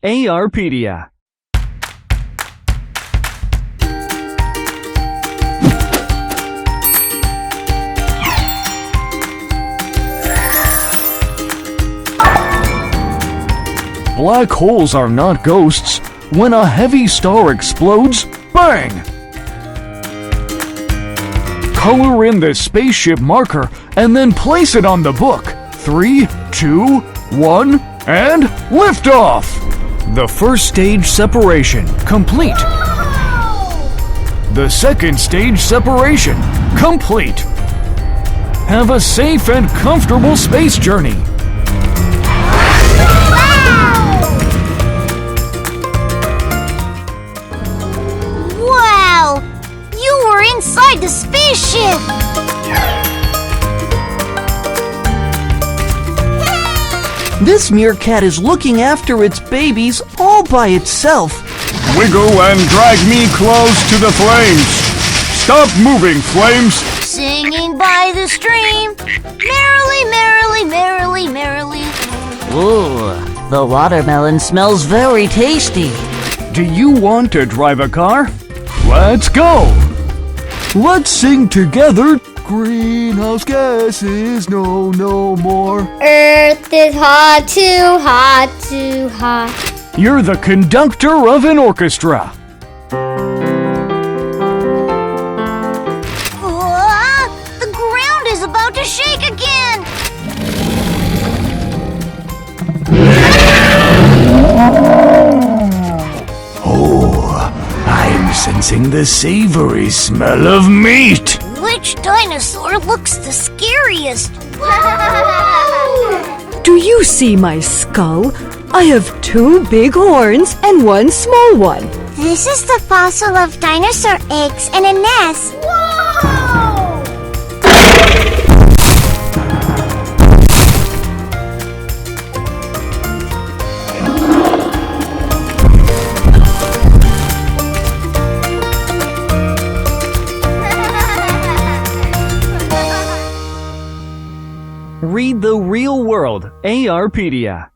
ARpedia. Black holes are not ghosts. When a heavy star explodes, bang! Color in the spaceship marker and then place it on the book. 3, 2, 1, and liftoff! The first stage separation complete. The second stage separation complete. Have a safe and comfortable space journey. Wow! You were inside the spaceship! This meerkat is looking after its babies all by itself. Wiggle and drag me close to the flames. Stop moving, flames! Singing by the stream, merrily, merrily, merrily, merrily. Ooh, the watermelon smells very tasty. Do you want to drive a car? Let's go! Let's sing together. Greenhouse gases, no more. Earth is hot, too hot, too hot. You're the conductor of an orchestra. The ground is about to shake again! Oh, I'm sensing the savory smell of meat. Which dinosaur looks the scariest? Do you see my skull? I have 2 big horns and 1 small one. This is the fossil of dinosaur eggs in a nest. Read the real world, ARpedia.